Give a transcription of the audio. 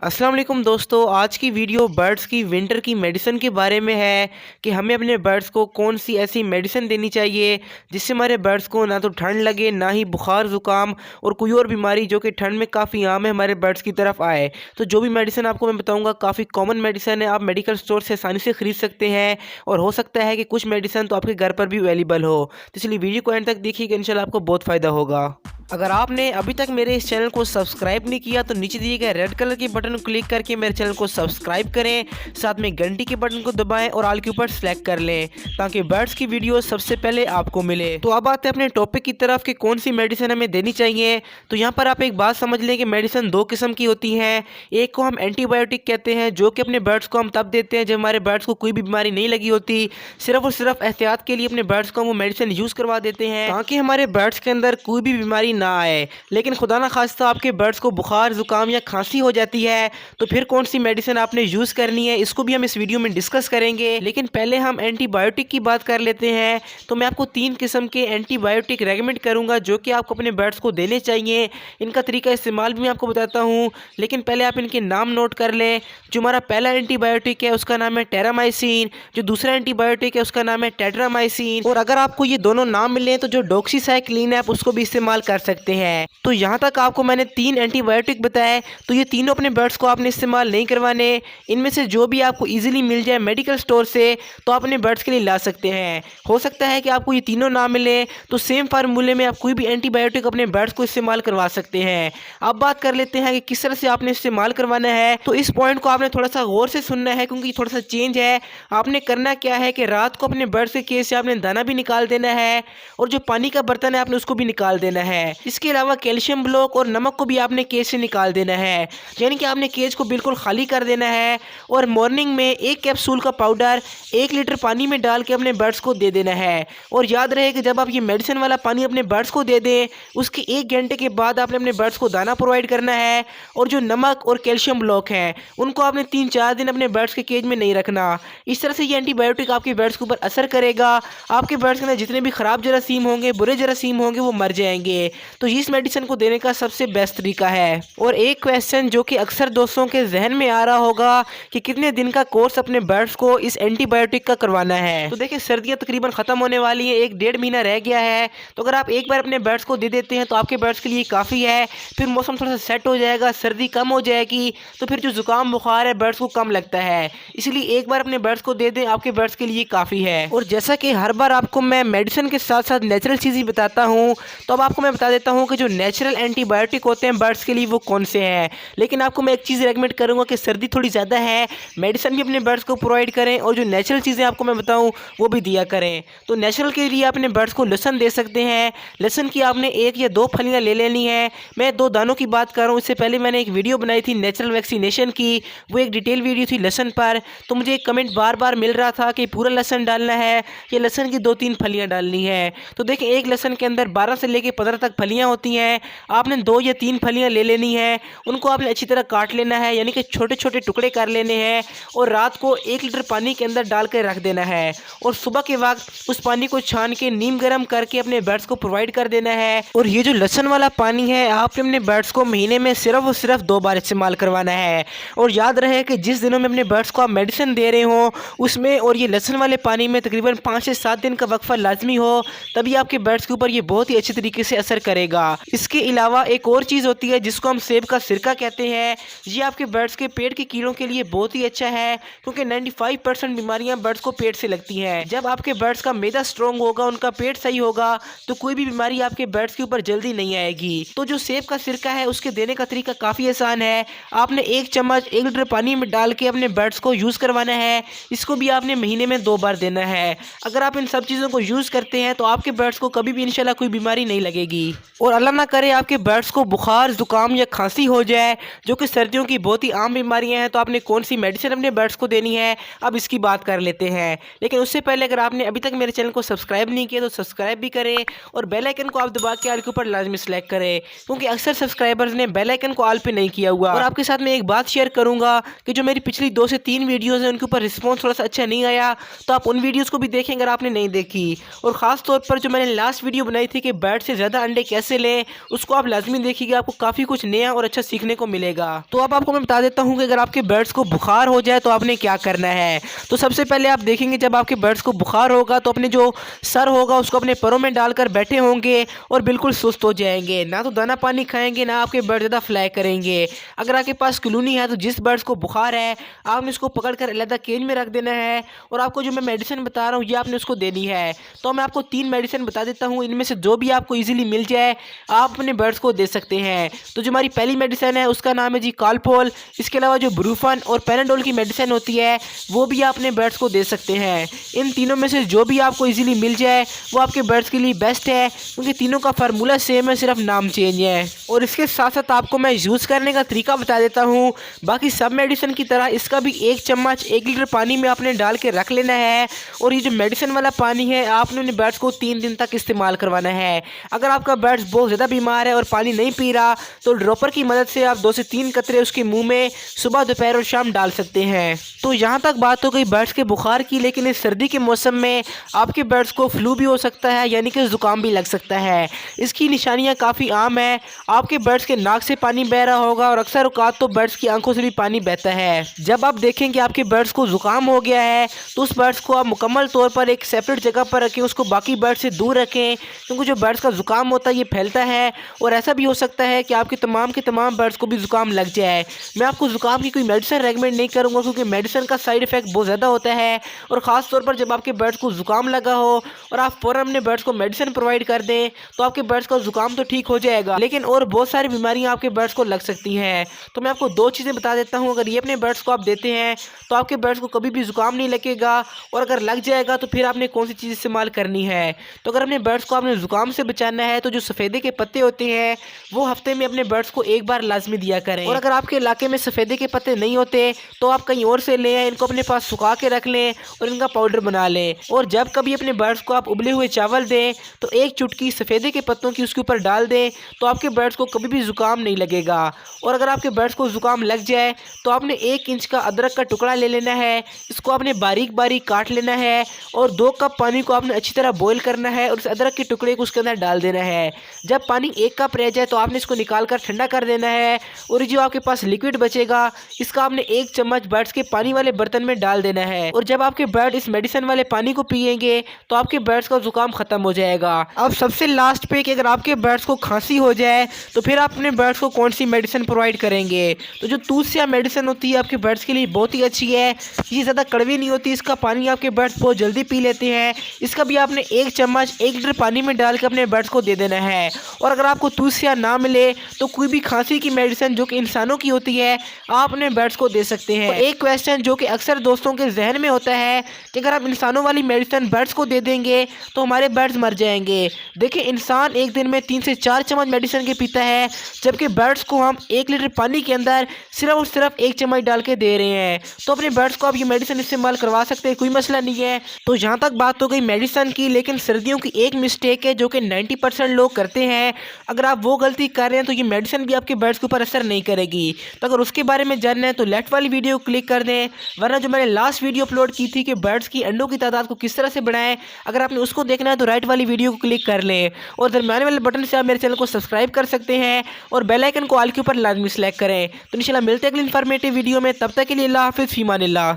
अस्सलाम वालेकुम दोस्तों, आज की वीडियो बर्ड्स की विंटर की मेडिसिन के बारे में है कि हमें अपने बर्ड्स को कौन सी ऐसी मेडिसिन देनी चाहिए जिससे हमारे बर्ड्स को ना तो ठंड लगे, ना ही बुखार ज़ुकाम और कोई और बीमारी जो कि ठंड में काफ़ी आम है हमारे बर्ड्स की तरफ आए। तो जो भी मेडिसिन आपको मैं बताऊंगा काफ़ी कॉमन मेडिसिन है, आप मेडिकल स्टोर से आसानी से ख़रीद सकते हैं और हो सकता है कि कुछ मेडिसिन तो आपके घर पर भी अवेलेबल हो। तो इसलिए वीडियो को एंड तक देखिएगा, इंशाल्लाह आपको बहुत फ़ायदा होगा। अगर आपने अभी तक मेरे इस चैनल को सब्सक्राइब नहीं किया तो नीचे दिए गए रेड कलर के बटन को क्लिक करके मेरे चैनल को सब्सक्राइब करें, साथ में घंटी के बटन को दबाएं और ऑल के ऊपर सेलेक्ट कर लें ताकि बर्ड्स की वीडियो सबसे पहले आपको मिले। तो अब आते हैं अपने टॉपिक की तरफ कि कौन सी मेडिसिन हमें देनी चाहिए। तो यहाँ पर आप एक बात समझ लें कि मेडिसिन दो किस्म की होती हैं। एक को हम एंटीबायोटिक कहते हैं जो कि अपने बर्ड्स को हम तब देते हैं जब हमारे बर्ड्स को कोई भी बीमारी नहीं लगी होती, सिर्फ और सिर्फ एहतियात के लिए अपने बर्ड्स को वो मेडिसिन यूज़ करवा देते हैं ताकि हमारे बर्ड्स के अंदर कोई भी बीमारी ना आए। लेकिन खुदा ना खास्ता आपके बर्ड्स को बुखार ज़ुकाम या खांसी हो जाती है तो फिर कौन सी मेडिसिन आपने यूज़ करनी है, इसको भी हम इस वीडियो में डिस्कस करेंगे। लेकिन पहले हम एंटीबायोटिक की बात कर लेते हैं। तो मैं आपको 3 किस्म के एंटीबायोटिक रेकमेंड करूंगा जो कि आपको अपने बर्ड्स को देने चाहिए। इनका तरीका इस्तेमाल भी मैं आपको बताता हूँ, लेकिन पहले आप इनके नाम नोट कर लें। जो हमारा पहला एंटीबायोटिक है उसका नाम है टेरामाइसिन, जो दूसरा एंटीबायोटिक है उसका नाम है टेट्रामाइसिन, और अगर आपको ये दोनों नाम मिले तो जो डॉक्सीसाइक्लिन है आप उसको भी इस्तेमाल कर सकते हैं। तो यहाँ तक आपको मैंने 3 एंटीबायोटिक बताए, तो ये तीनों अपने बर्ड्स को आपने इस्तेमाल नहीं करवाने। इनमें से जो भी आपको इजीली मिल जाए मेडिकल स्टोर से तो आप अपने बर्ड्स के लिए ला सकते हैं। हो सकता है कि आपको ये तीनों ना मिले तो सेम फार्मूले में आप कोई भी एंटीबायोटिक अपने बर्ड्स को इस्तेमाल करवा सकते हैं। अब बात कर लेते हैं कि किस तरह से आपने इस्तेमाल करवाना है। तो इस पॉइंट को आपने थोड़ा सा गौर से सुनना है क्योंकि थोड़ा सा चेंज है। आपने करना क्या है कि रात को अपने बर्ड्स के केज से आपने दाना भी निकाल देना है और जो पानी का बर्तन है आपने उसको भी निकाल देना है। इसके अलावा कैल्शियम ब्लॉक और नमक को भी आपने केज से निकाल देना है, यानी कि आपने केज को बिल्कुल खाली कर देना है। और मॉर्निंग में 1 कैप्सूल का पाउडर 1 लीटर पानी में डाल के अपने बर्ड्स को दे देना है। और याद रहे कि जब आप ये मेडिसिन वाला पानी अपने बर्ड्स को दे दें उसके 1 घंटे के बाद आपने अपने बर्ड्स को दाना प्रोवाइड करना है। और जो नमक और कैल्शियम ब्लॉक हैं उनको आपने 3-4 दिन अपने बर्ड्स के केज में नहीं रखना। इस तरह से ये एंटीबायोटिक आपके बर्ड्स के ऊपर असर करेगा। आपके बर्ड्स के अंदर जितने भी खराब जरासीम होंगे, बुरे जरासीम होंगे, वो मर जाएंगे। तो इस मेडिसिन को देने का सबसे बेस्ट तरीका है। और एक क्वेश्चन जो कि अक्सर दोस्तों के जहन में आ रहा होगा कि कितने दिन का कोर्स अपने बर्ड्स को इस एंटीबायोटिक का करवाना है। तो देखिए सर्दियां तकरीबन खत्म होने वाली हैं, 1-1.5 महीना रह गया है। तो अगर आप एक बार अपने बर्ड्स को दे देते हैं तो आपके बर्ड्स के लिए काफ़ी है। फिर मौसम थोड़ा सा सेट हो जाएगा, सर्दी कम हो जाएगी, तो फिर जो जुकाम बुखार है बर्ड्स को कम लगता है। इसलिए एक बार अपने बर्ड्स को दे दें, आपके बर्ड्स के लिए काफ़ी है। और जैसा कि हर बार आपको मैं मेडिसिन के साथ साथ नेचुरल चीज़ ही बताता हूँ, तो अब आपको मैं बता देता हूँ कि जो नेचुरल एंटीबायोटिक होते हैं बर्ड्स के लिए वो कौन से हैं। लेकिन आपको मैं एक चीज़ रेकमेंड करूँगा कि सर्दी थोड़ी ज़्यादा है, मेडिसिन भी अपने बर्ड्स को प्रोवाइड करें और जो नेचुरल चीज़ें आपको मैं बताऊँ वो भी दिया करें। तो नेचुरल के लिए अपने बर्ड्स को लहसुन दे सकते हैं। लहसुन की आपने 1 या 2 फलियाँ ले लेनी है। मैं 2 दानों की बात कर रहा हूँ। इससे पहले मैंने एक वीडियो बनाई थी नेचुरल वैक्सीनेशन की, वो एक डिटेल वीडियो थी लहसुन पर। तो मुझे एक कमेंट बार बार मिल रहा था कि पूरा लहसुन डालना है या लहसुन की 2-3 फलियाँ डालनी है। तो देखिए एक लहसुन के अंदर 12 से लेकर 15 तक फलियाँ होती हैं। आपने 2 या 3 फलियाँ ले लेनी है, उनको आपने अच्छी तरह काट लेना है, यानी कि छोटे छोटे टुकड़े कर लेने हैं और रात को 1 लीटर पानी के अंदर डाल कर रख देना है। और सुबह के वक्त उस पानी को छान के नीम गर्म करके अपने बर्ड्स को प्रोवाइड कर देना है। और ये जो लहसुन वाला पानी है आपने अपने बर्ड्स को महीने में सिर्फ और सिर्फ 2 बार इस्तेमाल करवाना है। और याद रहे कि जिस दिनों में अपने बर्ड्स को आप मेडिसिन दे रहे हो उसमें और ये लहसुन वाले पानी में तकरीबन 5 से 7 दिन का वक्फा लाजमी हो, तभी आपके बर्ड्स के ऊपर ये बहुत ही अच्छी तरीके से असर करेगा। इसके अलावा एक और चीज़ होती है जिसको हम सेब का सिरका कहते हैं। ये आपके बर्ड्स के पेट के कीड़ों के लिए बहुत ही अच्छा है क्योंकि 95% बीमारियां बर्ड्स को पेट से लगती हैं। जब आपके बर्ड्स का मैदा स्ट्रॉन्ग होगा, उनका पेट सही होगा, तो कोई भी बीमारी आपके बर्ड्स के ऊपर जल्दी नहीं आएगी। तो जो सेब का सिरका है उसके देने का तरीका काफ़ी आसान है। आपने 1 चम्मच 1 लीटर पानी में डाल के अपने बर्ड्स को यूज़ करवाना है। इसको भी आपने महीने में 2 बार देना है। अगर आप इन सब चीज़ों को यूज़ करते हैं तो आपके बर्ड्स को कभी भी इंशाल्लाह कोई बीमारी नहीं लगेगी। और अल्लाह ना करे आपके बर्ड्स को बुखार जुकाम या खांसी हो जाए, जो कि सर्दियों की बहुत ही आम बीमारियां हैं, तो आपने कौन सी मेडिसिन अपने बर्ड्स को देनी है, अब इसकी बात कर लेते हैं। लेकिन उससे पहले अगर आपने अभी तक मेरे चैनल को सब्सक्राइब नहीं किया तो सब्सक्राइब भी करें और बेल आइकन को आप दबा के ऑल के ऊपर लाजमी सेलेक्ट करें, क्योंकि अक्सर सब्सक्राइबर्स ने बेल आइकन को ऑल पे नहीं किया हुआ। और आपके साथ मैं एक बात शेयर करूंगा कि जो मेरी पिछली 2 से 3 वीडियोज़ हैं उनके ऊपर रिस्पॉन्स थोड़ा सा अच्छा नहीं आया, तो आप उन वीडियोज़ को भी देखें अगर आपने नहीं देखी। और ख़ास तौर पर जो मैंने लास्ट वीडियो बनाई थी कि बर्ड से ज़्यादा अंडे कैसे लें उसको आप लाजमी देखिएगा, आपको काफ़ी कुछ नया और अच्छा सीखने को मिलेगा। तो अब आपको मैं बता देता हूँ कि अगर आपके बर्ड्स को बुखार हो जाए तो आपने क्या करना है। तो सबसे पहले आप देखेंगे जब आपके बर्ड्स को बुखार होगा तो अपने जो सर होगा उसको अपने पैरों में डालकर बैठे होंगे और बिल्कुल सुस्त हो जाएंगे, ना तो दाना पानी खाएंगे ना आपके बर्ड ज़्यादा फ्लाई करेंगे। अगर आपके पास कॉलोनी है तो जिस बर्ड्स को बुखार है आपने इसको पकड़कर अलग केज में रख देना है और आपको जो मैं मेडिसिन बता रहा हूँ ये आपने उसको देनी है। तो मैं आपको 3 मेडिसिन बता देता हूँ, इनमें से जो भी आपको इजीली मिल जाए आप अपने बर्ड्स को दे सकते हैं। तो जो हमारी पहली मेडिसिन है उसका नाम है जी कालपोल। इसके अलावा जो ब्रूफन और पैराडोल की मेडिसिन होती है वो भी आप अपने बर्ड्स को दे सकते हैं। इन तीनों में से जो भी आपको इजीली मिल जाए वो आपके बर्ड्स के लिए बेस्ट है, क्योंकि तीनों का फार्मूला सेम है, सिर्फ नाम चेंज है। और इसके साथ साथ आपको मैं यूज़ करने का तरीका बता देता हूँ। बाकी सब मेडिसिन की तरह इसका भी 1 चम्मच 1 लीटर पानी में आपने डाल के रख लेना है और ये जो मेडिसिन वाला पानी है आपने अपने बर्ड्स को 3 दिन तक इस्तेमाल करवाना है। अगर आपका बर्ड्स बहुत ज़्यादा बीमार है और पानी नहीं पी रहा तो ड्रॉपर की मदद से आप 2 से 3 कतरे उसके मुंह में सुबह दोपहर और शाम डाल सकते हैं। तो यहाँ तक बात हो गई बर्ड्स के बुखार की, लेकिन इस सर्दी के मौसम में आपके बर्ड्स को फ्लू भी हो सकता है, यानी कि ज़ुकाम भी लग सकता है। इसकी निशानियाँ काफ़ी आम है। आपके बर्ड्स के नाक से पानी बह रहा होगा और अक्सर औकात तो बर्ड्स की आंखों से भी पानी बहता है। जब आप देखें कि आपके बर्ड्स को ज़ुकाम हो गया है तो उस बर्ड्स को आप मुकम्मल तौर पर एक सेपरेट जगह पर रखें, उसको बाकी बर्ड्स से दूर रखें, क्योंकि जो बर्ड्स का ज़ुकाम होता है ये फैलता है और ऐसा भी हो सकता है कि आपके तमाम के तमाम बर्ड्स को भी ज़ुकाम लग जाए। मैं आपको ज़ुकाम की कोई मेडिसिन रेकमेंड नहीं करूँगा, क्योंकि मेडिसिन का साइड इफ़ेक्ट बहुत ज़्यादा होता है और ख़ास तौर पर जब आपके बर्ड्स को ज़ुकाम लगा हो और आप फ़ौरन अपने बर्ड्स को मेडिसिन प्रोवाइड कर दें तो आपके बर्ड्स का ज़ुकाम तो ठीक हो जाएगा, लेकिन और बहुत सारी बीमारियाँ आपके बर्ड्स को लग सकती हैं। तो मैं आपको 2 चीज़ें बता देता हूँ, अगर ये अपने बर्ड्स को आप देते हैं तो आपके बर्ड्स को कभी भी ज़ुकाम नहीं लगेगा, और अगर लग जाएगा तो फिर आपने कौन सी चीज़ इस्तेमाल करनी है। तो अगर अपने बर्ड्स को आपने ज़ुकाम से बचाना है तो जो सफ़ेदे के पत्ते होते हैं वो हफ्ते में अपने बर्ड्स को 1 बार लाजमी दिया करें, और अगर आपके इलाके में सफ़ेदे के पत्ते नहीं होते तो आप कहीं और से ले आए, इनको अपने पास सुखा के रख लें और इनका पाउडर बना लें। और जब कभी अपने बर्ड्स को आप उबले हुए चावल दें तो 1 चुटकी सफ़ेदे के पत्तों की उसके ऊपर डाल दें, तो आपके बर्ड्स को कभी भी ज़ुकाम नहीं लगेगा। और अगर आपके बर्ड्स को ज़ुकाम लग जाए तो आपने 1 इंच का अदरक का टुकड़ा ले लेना है, इसको आपने बारीक बारीक काट लेना है और 2 कप पानी को आपने अच्छी तरह बॉईल करना है और इस अदरक के टुकड़े को उसके अंदर डाल देना है। जब पानी 1 कप रह जाए तो आपने इसको निकाल कर ठंडा कर देना है और जो आपके पास लिक्विड बचेगा इसका आपने 1 चम्मच बर्ड्स के पानी वाले बर्तन में डाल देना है। और जब आपके बर्ड इस मेडिसिन वाले पानी को पिएंगे तो आपके बर्ड्स का ज़ुकाम ख़त्म हो जाएगा। अब सबसे लास्ट पे कि अगर आपके बर्ड्स को खांसी हो जाए तो फिर आप अपने बर्ड्स को कौन सी मेडिसिन प्रोवाइड करेंगे। तो जो तूसिया मेडिसिन होती है आपके बर्ड्स के लिए बहुत ही अच्छी है, ये ज़्यादा कड़वी नहीं होती, इसका पानी आपके बर्ड्स बहुत जल्दी पी लेते हैं। इसका भी आपने 1 चम्मच 1 लीटर पानी में डाल के अपने बर्ड्स को दे देना है। और अगर आपको तूसिया ना मिले तो कोई भी खांसी की मेडिसिन जो कि इंसानों की होती है आप अपने बर्ड्स को दे सकते हैं। एक क्वेश्चन जो कि अक्सर दोस्तों के जहन में होता है कि अगर आप इंसानों वाली मेडिसिन बर्ड्स को दे देंगे तो हमारे बर्ड्स मर जाएंगे। देखिए इंसान एक दिन में 3 से 4 चम्मच मेडिसिन के पीता है, जबकि बर्ड्स को हम 1 लीटर पानी के अंदर सिर्फ और सिर्फ 1 चम्मच डाल के दे रहे हैं। तो अपने बर्ड्स को आप ये मेडिसिन इस्तेमाल करवा सकते हैं, कोई मसला नहीं है। तो यहाँ तक बात हो गई मेडिसिन की, लेकिन सर्दियों की एक मिस्टेक है जो कि 90% लोग करते हैं। अगर आप वो गलती कर रहे हैं तो ये मेडिसिन भी आपके बर्ड्स के ऊपर असर नहीं करेगी। तो अगर उसके बारे में जानना है तो लेफ्ट वाली वीडियो को क्लिक कर दें, वरना जो मैंने लास्ट वीडियो अपलोड की थी कि बर्ड्स की अंडों की तादाद को किस तरह से बढ़ाएं, अगर आपने उसको देखना है तो राइट वाली वीडियो को क्लिक कर लें और दरम्यान वाले बटन से आप मेरे चैनल को सब्सक्राइब कर सकते हैं और बेल आइकन को ऑल के ऊपर लाजमी सेलेक्ट करें। तो इंशाल्लाह मिलते हैं अगली इन्फॉर्मेटिव वीडियो में, तब तक के लिए अल्लाह हाफिज़, फी अमानिल्लाह।